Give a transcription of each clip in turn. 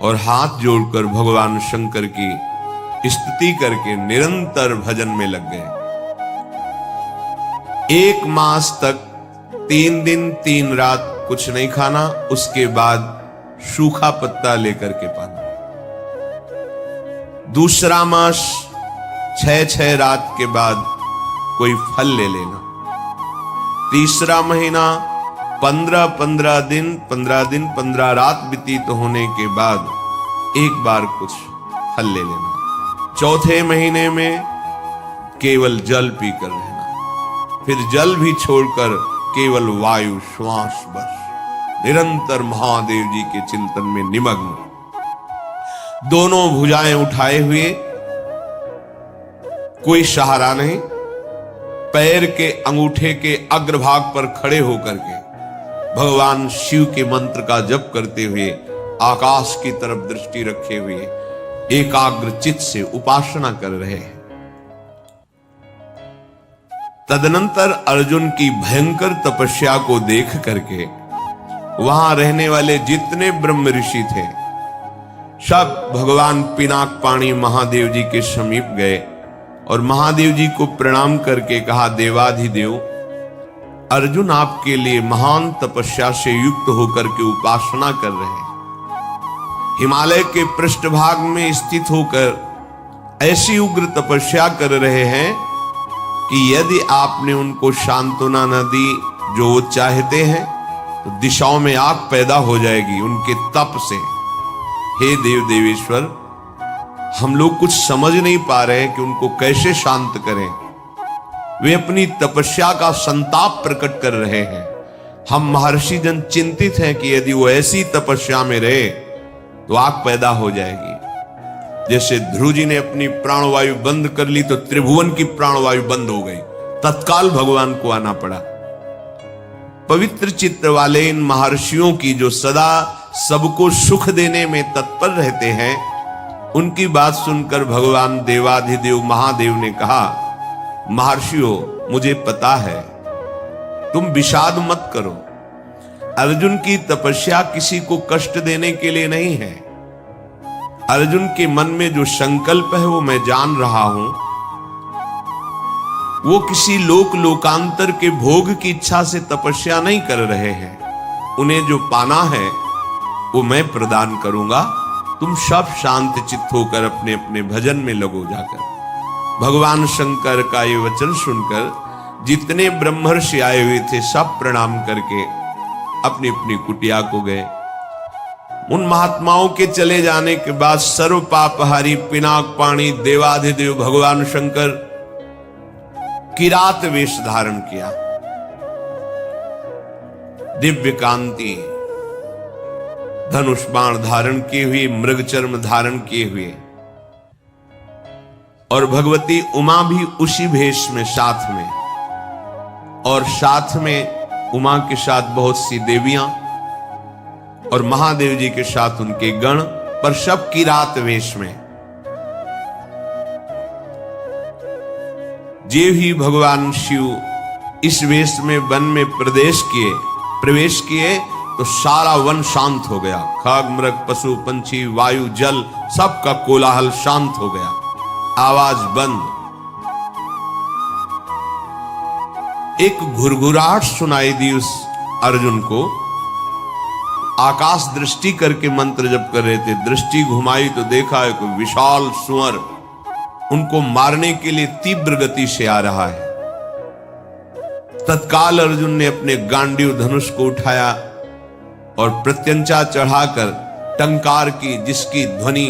और हाथ जोड़कर भगवान शंकर की स्तुति करके निरंतर भजन में लग गए। 1 मास तक 3 दिन 3 रात कुछ नहीं खाना, उसके बाद सूखा पत्ता लेकर के पाना। दूसरा मास 6 रात के बाद कोई फल ले लेना। तीसरा महीना 15 दिन 15 रात व्यतीत होने के बाद एक बार कुछ फल ले लेना। चौथे महीने में केवल जल पीकर रहना, फिर जल भी छोड़कर केवल वायु श्वास बस, निरंतर महादेव जी के चिंतन में निमग्न, दोनों भुजाएं उठाए हुए, कोई सहारा नहीं, पैर के अंगूठे के अग्रभाग पर खड़े होकर के भगवान शिव के मंत्र का जप करते हुए आकाश की तरफ दृष्टि रखे हुए एकाग्र चित्त से उपासना कर रहे हैं। तदनंतर अर्जुन की भयंकर तपस्या को देख करके वहां रहने वाले जितने ब्रह्म ऋषि थे सब भगवान पिनाक पाणी महादेव जी के समीप गए और महादेव जी को प्रणाम करके कहा, देवाधिदेव, अर्जुन आपके लिए महान तपस्या से युक्त होकर के उपासना कर रहे हैं। हिमालय के पृष्ठभाग में स्थित होकर ऐसी उग्र तपस्या कर रहे हैं कि यदि आपने उनको सांत्वना न दी जो वो चाहते हैं तो दिशाओं में आग पैदा हो जाएगी उनके तप से। हे देव देवेश्वर, हम लोग कुछ समझ नहीं पा रहे हैं कि उनको कैसे शांत करें। वे अपनी तपस्या का संताप प्रकट कर रहे हैं। हम महर्षि जन चिंतित हैं कि यदि वो ऐसी तपस्या में रहे तो आग पैदा हो जाएगी। जैसे ध्रुव जी ने अपनी प्राणवायु बंद कर ली तो त्रिभुवन की प्राणवायु बंद हो गई, तत्काल भगवान को आना पड़ा। पवित्र चित्त वाले इन महर्षियों की जो सदा सबको सुख देने में तत्पर रहते हैं, उनकी बात सुनकर भगवान देवाधिदेव महादेव ने कहा, महर्षियों, मुझे पता है, तुम विषाद मत करो। अर्जुन की तपस्या किसी को कष्ट देने के लिए नहीं है। अर्जुन के मन में जो संकल्प है वो मैं जान रहा हूं। वो किसी लोकांतर के भोग की इच्छा से तपस्या नहीं कर रहे हैं। उन्हें जो पाना है वो मैं प्रदान करूंगा। तुम सब शांत चित्त होकर अपने अपने भजन में लगो जाकर। भगवान शंकर का ये वचन सुनकर जितने ब्रह्मर्षि आए हुए थे सब प्रणाम करके अपनी अपनी कुटिया को गए। उन महात्माओं के चले जाने के बाद सर्व पापहारी पिनाक पाणी देवाधिदेव भगवान शंकर किरात वेश धारण किया। दिव्य कांति धनुष बाण धारण किए हुए, मृग चर्म धारण किए हुए, और भगवती उमा भी उसी भेष में साथ में, और साथ में उमा के साथ बहुत सी देवियां और महादेव जी के साथ उनके गण, पर सब किरात वेश में। जे ही भगवान शिव इस वेश में वन में प्रवेश किए तो सारा वन शांत हो गया। खग मृग पशु पंछी वायु जल सबका कोलाहल शांत हो गया, आवाज बंद। एक घुरघुराहट सुनाई दी उस अर्जुन को। आकाश दृष्टि करके मंत्र जप कर रहे थे। दृष्टि घुमाई तो देखा एक विशाल सुअर उनको मारने के लिए तीव्र गति से आ रहा है। तत्काल अर्जुन ने अपने गांडीव धनुष को उठाया और प्रत्यंचा चढ़ाकर टंकार की, जिसकी ध्वनि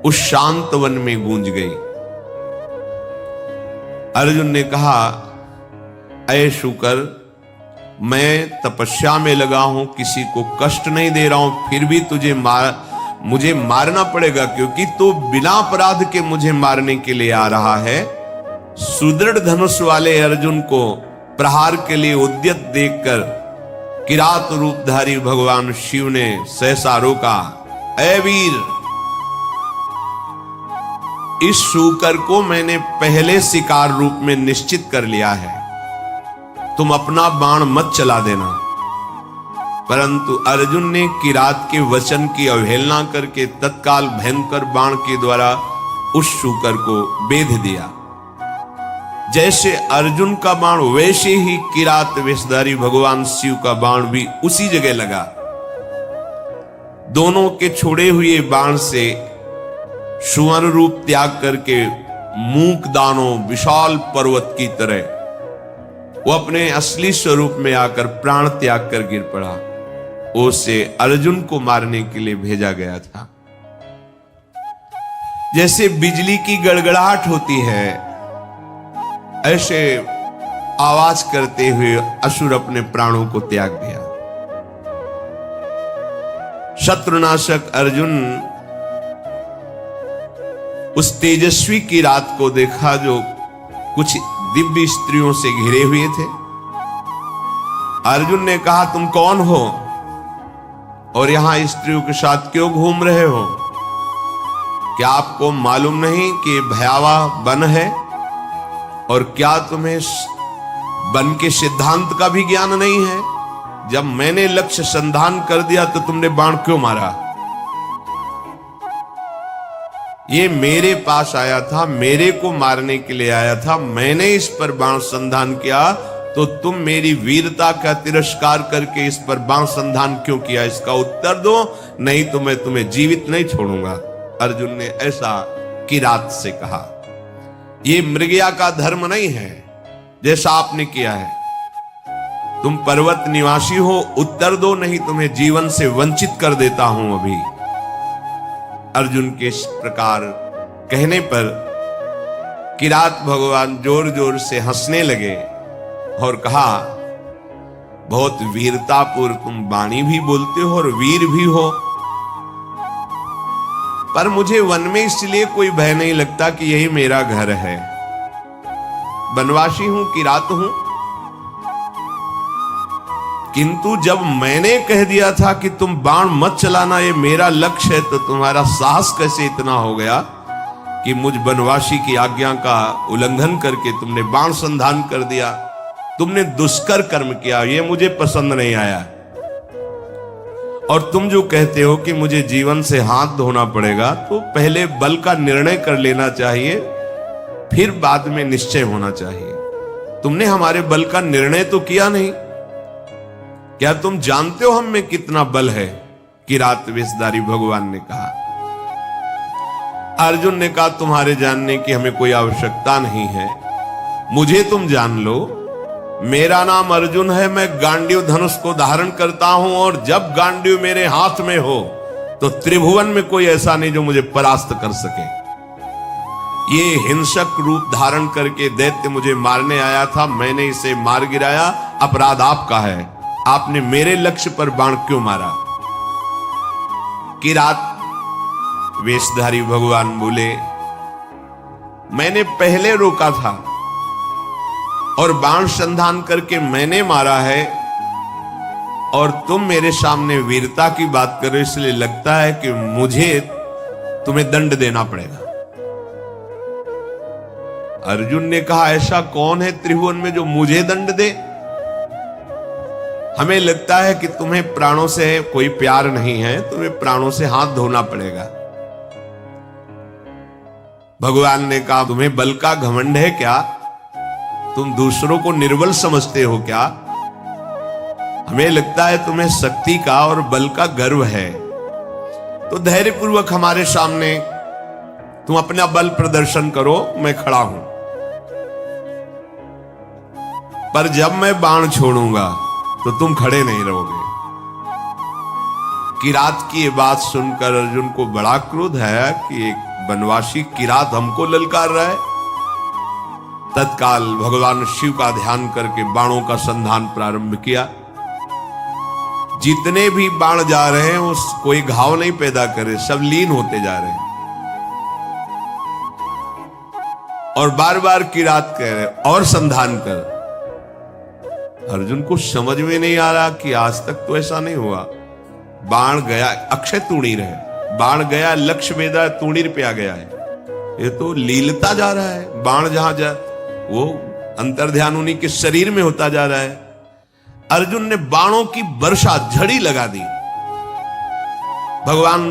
उस शांत वन में गूंज गई। अर्जुन ने कहा, ऐ शुकर, मैं तपस्या में लगा हूं, किसी को कष्ट नहीं दे रहा हूं, फिर भी मुझे मारना पड़ेगा, क्योंकि तो बिना अपराध के मुझे मारने के लिए आ रहा है। सुदृढ़ धनुष वाले अर्जुन को प्रहार के लिए उद्यत देखकर किरात रूपधारी भगवान शिव ने सहसा रोका। ऐ वीर, इस शूकर को मैंने पहले शिकार रूप में निश्चित कर लिया है, तुम अपना बाण मत चला देना। परंतु अर्जुन ने किरात के वचन की अवहेलना करके तत्काल भयंकर बाण के द्वारा उस शूकर को बेध दिया। जैसे अर्जुन का बाण वैसे ही किरात वेशधारी भगवान शिव का बाण भी उसी जगह लगा। दोनों के छोड़े हुए बाण से सुवर्ण रूप त्याग करके मूक दानों विशाल पर्वत की तरह वो अपने असली स्वरूप में आकर प्राण त्याग कर गिर पड़ा। उसे अर्जुन को मारने के लिए भेजा गया था। जैसे बिजली की गड़गड़ाहट होती है, ऐसे आवाज करते हुए असुर अपने प्राणों को त्याग दिया। शत्रुनाशक अर्जुन उस तेजस्वी की रात को देखा जो कुछ दिव्य स्त्रियों से घिरे हुए थे। अर्जुन ने कहा, तुम कौन हो और यहां स्त्रियों के साथ क्यों घूम रहे हो? क्या आपको मालूम नहीं कि भयावह वन है? और क्या तुम्हें वन के सिद्धांत का भी ज्ञान नहीं है? जब मैंने लक्ष्य संधान कर दिया तो तुमने बाण क्यों मारा? ये मेरे पास आया था, मेरे को मारने के लिए आया था, मैंने इस पर बाण संधान किया, तो तुम मेरी वीरता का तिरस्कार करके इस पर बाण संधान क्यों किया? इसका उत्तर दो, नहीं तो मैं तुम्हें जीवित नहीं छोड़ूंगा। अर्जुन ने ऐसा किरात से कहा। ये मृगया का धर्म नहीं है जैसा आपने किया है। तुम पर्वत निवासी हो, उत्तर दो, नहीं तुम्हें जीवन से वंचित कर देता हूं अभी। अर्जुन के इस प्रकार कहने पर किरात भगवान जोर जोर से हंसने लगे और कहा, बहुत वीरतापूर्व तुम वाणी भी बोलते हो और वीर भी हो, पर मुझे वन में इसलिए कोई भय नहीं लगता कि यही मेरा घर है। वनवासी हूं, किरात हूं, किंतु जब मैंने कह दिया था कि तुम बाण मत चलाना, ये मेरा लक्ष्य है, तो तुम्हारा साहस कैसे इतना हो गया कि मुझ वनवासी की आज्ञा का उल्लंघन करके तुमने बाण संधान कर दिया? तुमने दुष्कर कर्म किया, ये मुझे पसंद नहीं आया। और तुम जो कहते हो कि मुझे जीवन से हाथ धोना पड़ेगा, तो पहले बल का निर्णय कर लेना चाहिए, फिर बाद में निश्चय होना चाहिए। तुमने हमारे बल का निर्णय तो किया नहीं। क्या तुम जानते हो हम में कितना बल है? किरात वेशधारी भगवान ने कहा। अर्जुन ने कहा, तुम्हारे जानने की हमें कोई आवश्यकता नहीं है, मुझे तुम जान लो। मेरा नाम अर्जुन है, मैं गांडीव धनुष को धारण करता हूं, और जब गांडीव मेरे हाथ में हो तो त्रिभुवन में कोई ऐसा नहीं जो मुझे परास्त कर सके। ये हिंसक रूप धारण करके दैत्य मुझे मारने आया था, मैंने इसे मार गिराया, अपराध आपका है। आपने मेरे लक्ष्य पर बाण क्यों मारा? किरात वेशधारी भगवान बोले, मैंने पहले रोका था और बाण संधान करके मैंने मारा है, और तुम मेरे सामने वीरता की बात करो, इसलिए लगता है कि मुझे तुम्हें दंड देना पड़ेगा। अर्जुन ने कहा, ऐसा कौन है त्रिभुवन में जो मुझे दंड दे? हमें लगता है कि तुम्हें प्राणों से कोई प्यार नहीं है, तुम्हें प्राणों से हाथ धोना पड़ेगा। भगवान ने कहा, तुम्हें बल का घमंड है क्या? तुम दूसरों को निर्बल समझते हो क्या? हमें लगता है तुम्हें शक्ति का और बल का गर्व है। तो धैर्यपूर्वक हमारे सामने तुम अपना बल प्रदर्शन करो, मैं खड़ा हूं। पर जब मैं बाण छोड़ूंगा तो तुम खड़े नहीं रहोगे। किरात की ये बात सुनकर अर्जुन को बड़ा क्रोध है कि एक वनवासी किरात हमको ललकार रहा है। तत्काल भगवान शिव का ध्यान करके बाणों का संधान प्रारंभ किया। जितने भी बाण जा रहे हैं उस कोई घाव नहीं पैदा करे, सब लीन होते जा रहे हैं। और बार बार किरात कह रहे, और संधान कर। अर्जुन को समझ में नहीं आ रहा कि आज तक तो ऐसा नहीं हुआ। बाण गया, अक्षय तूणीर है, बाण गया, लक्ष्य वेदा तूणीर पे आ गया है। ये तो लीलता जा रहा है। बाण जहां जा वो अंतर्ध्यान उन्हीं के शरीर में होता जा रहा है। अर्जुन ने बाणों की वर्षा झड़ी लगा दी। भगवान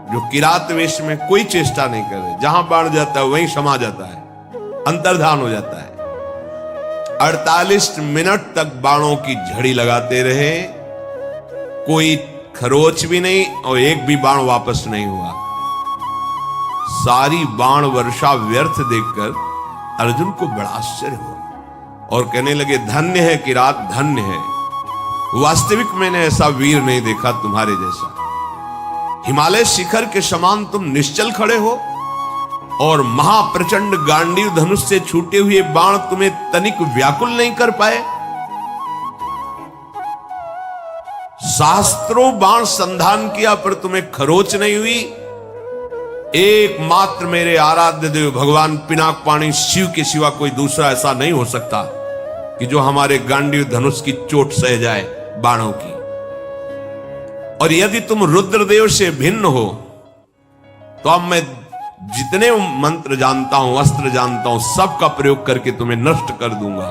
जो किरात वेश में कोई चेष्टा नहीं कर रहे, जहां बाण जाता है वहीं समा जाता है, अंतर्धान हो जाता है। 48 मिनट तक बाणों की झड़ी लगाते रहे, कोई खरोच भी नहीं और एक भी बाण वापस नहीं हुआ। सारी बाण वर्षा व्यर्थ देखकर अर्जुन को बड़ा आश्चर्य हुआ और कहने लगे, धन्य है किरात, धन्य है। वास्तविक मैंने ऐसा वीर नहीं देखा तुम्हारे जैसा। हिमालय शिखर के समान तुम निश्चल खड़े हो और महाप्रचंड गांडीव धनुष से छूटे हुए बाण तुम्हें तनिक व्याकुल नहीं कर पाए। शास्त्रों बाण संधान किया पर तुम्हें खरोच नहीं हुई। एकमात्र मेरे आराध्य देव भगवान पिनाकपाणी शिव के सिवा कोई दूसरा ऐसा नहीं हो सकता कि जो हमारे गांडीव धनुष की चोट सह जाए बाणों की। और यदि तुम रुद्रदेव से भिन्न हो तो अब मैं जितने मंत्र जानता हूं, अस्त्र जानता हूं, सबका प्रयोग करके तुम्हें नष्ट कर दूंगा।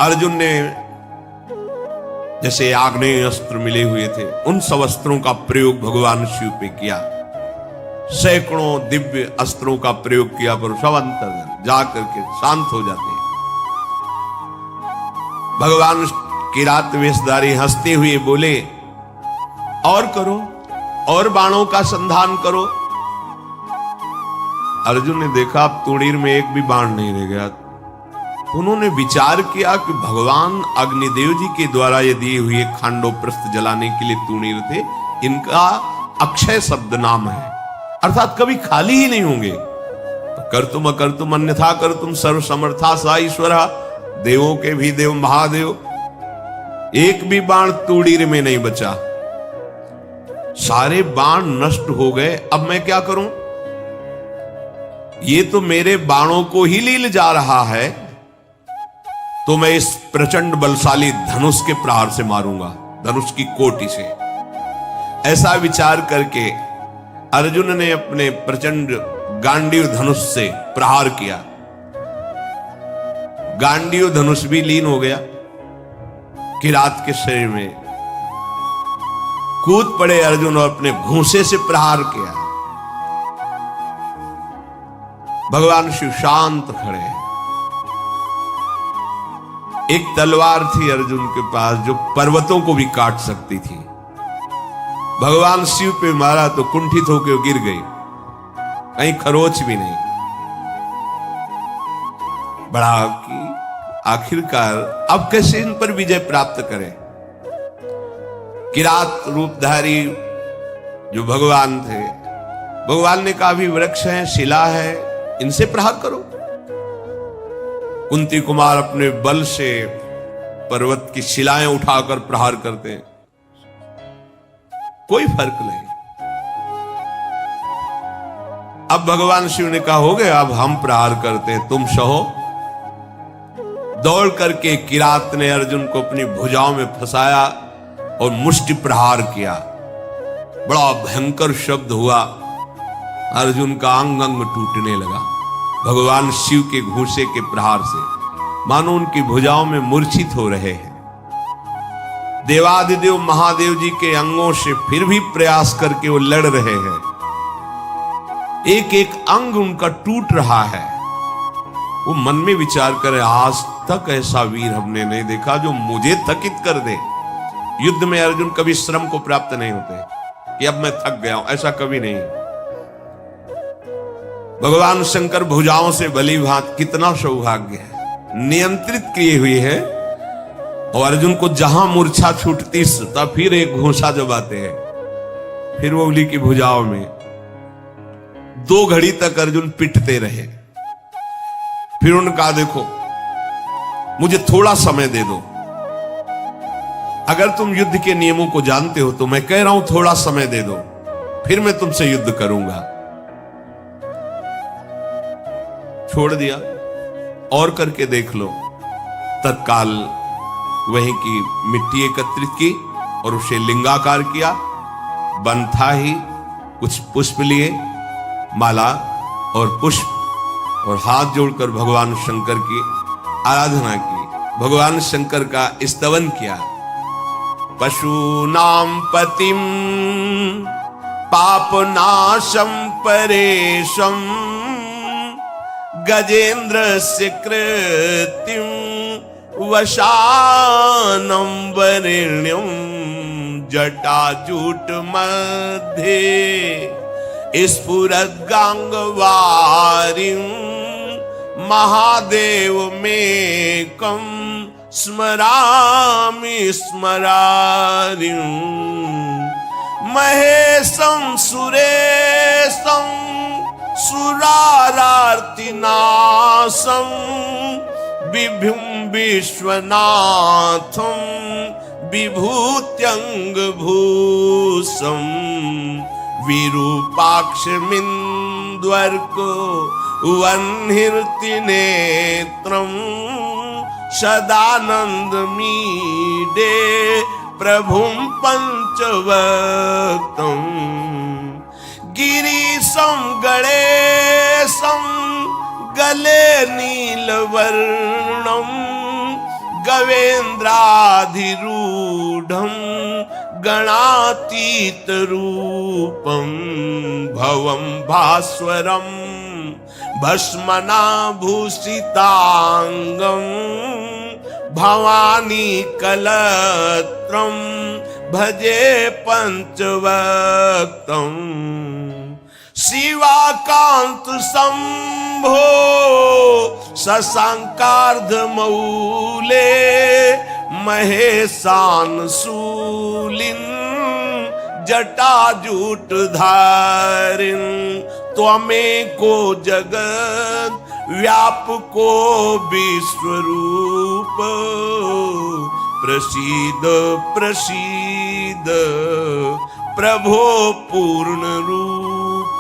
अर्जुन ने जैसे आग्नेय अस्त्र मिले हुए थे, उन सब अस्त्रों का प्रयोग भगवान शिव पे किया। सैकड़ों दिव्य अस्त्रों का प्रयोग किया पर सब अंतर जाकर के शांत हो जाते। भगवान किरात वेशधारी हंसते हुए बोले, और करो, और बाणों का संधान करो। अर्जुन ने देखा अब तुड़ीर में एक भी बाण नहीं रह गया। उन्होंने विचार किया कि भगवान अग्निदेव जी के द्वारा ये दिए हुए खांडो प्रस्थ जलाने के लिए तुणीर थे, इनका अक्षय शब्द नाम है, अर्थात कभी खाली ही नहीं होंगे। तो कर्तुम अकर्तुम अन्यथा कर्तुम सर्व समर्था सा ईश्वर, देवों के भी देव महादेव। एक भी बाण तुड़ीर में नहीं बचा, सारे बाण नष्ट हो गए। अब मैं क्या करूं? ये तो मेरे बाणों को ही लील जा रहा है, तो मैं इस प्रचंड बलशाली धनुष के प्रहार से मारूंगा, धनुष की कोटि से। ऐसा विचार करके अर्जुन ने अपने प्रचंड गांडीव धनुष से प्रहार किया। गांडीव धनुष भी लीन हो गया किरात के शरीर में। कूद पड़े अर्जुन और अपने घूंसे से प्रहार किया। भगवान शिव शांत खड़े हैं। एक तलवार थी अर्जुन के पास जो पर्वतों को भी काट सकती थी। भगवान शिव पे मारा तो कुंठित होकर गिर गई, कहीं खरोच भी नहीं। बड़ा कि आखिरकार अब कैसे इन पर विजय प्राप्त करें। किरात रूपधारी जो भगवान थे, भगवान ने कहा भी वृक्ष है, शिला है, इनसे प्रहार करो। कुंती कुमार अपने बल से पर्वत की शिलाएं उठाकर प्रहार करते हैं, कोई फर्क नहीं। अब भगवान शिव ने कहा हो गया, अब हम प्रहार करते हैं, तुम सहो। दौड़ करके किरात ने अर्जुन को अपनी भुजाओं में फंसाया और मुष्टि प्रहार किया। बड़ा भयंकर शब्द हुआ, अर्जुन का अंग अंग टूटने लगा भगवान शिव के घूंसे के प्रहार से, मानो उनकी भुजाओं में मूर्छित हो रहे हैं। देवादिदेव महादेव जी के अंगों से फिर भी प्रयास करके वो लड़ रहे हैं। एक एक अंग उनका टूट रहा है। वो मन में विचार करे, आज तक ऐसा वीर हमने नहीं देखा जो मुझे थकित कर दे। युद्ध में अर्जुन कभी श्रम को प्राप्त नहीं होते कि अब मैं थक गया हूं, ऐसा कभी नहीं। भगवान शंकर भुजाओं से भली भांत, कितना सौभाग्य है, नियंत्रित किए हुए हैं। और अर्जुन को जहां मूर्छा छूटती तब फिर एक घोंसा जबाते हैं, फिर वो उंगली की भुजाओं में। 2 घड़ी तक अर्जुन पिटते रहे। फिर उनका देखो, मुझे थोड़ा समय दे दो, अगर तुम युद्ध के नियमों को जानते हो तो मैं कह रहा हूं थोड़ा समय दे दो, फिर मैं तुमसे युद्ध करूंगा। छोड़ दिया, और करके देख लो। तत्काल वहीं की मिट्टी एकत्रित की और उसे लिंगाकार किया। बन था ही, कुछ पुष्प लिए, माला और पुष्प, और हाथ जोड़कर भगवान शंकर की आराधना की। भगवान शंकर का स्तवन किया। पशूनां पतिं पापनाशं परेशं गजेन्द्रस्य कृतिं वशानं वरेण्यं जटाजूट मध्ये स्फुरद्गांगवारिं महादेवमेकं स्मरामि स्मरारिं महेशं सुरेशं सुरारार्तिनाशं विभुं विश्वनाथं विभूत्यङ्गभूषं विरूपाक्षमिन्द्वर्को वह्निर्तिनेत्रं सदानन्दमीडे प्रभुं पञ्चवक्त्रं गिरीशं गणेशं गले नीलवर्णं गवेन्द्राधिरूढं गणातीतरूपं भवं भास्वरं भस्मनाभूषितांगं भवानी कलत्रं भजे पंचवक्त्रं शिवाकांत शंभो शशांकार्धमौले महेशान शूलिन् जटाजूटधारिन् त्वमेको जगत् व्यापको विश्वरूप प्रसीद प्रसीद प्रभो पूर्ण रूप।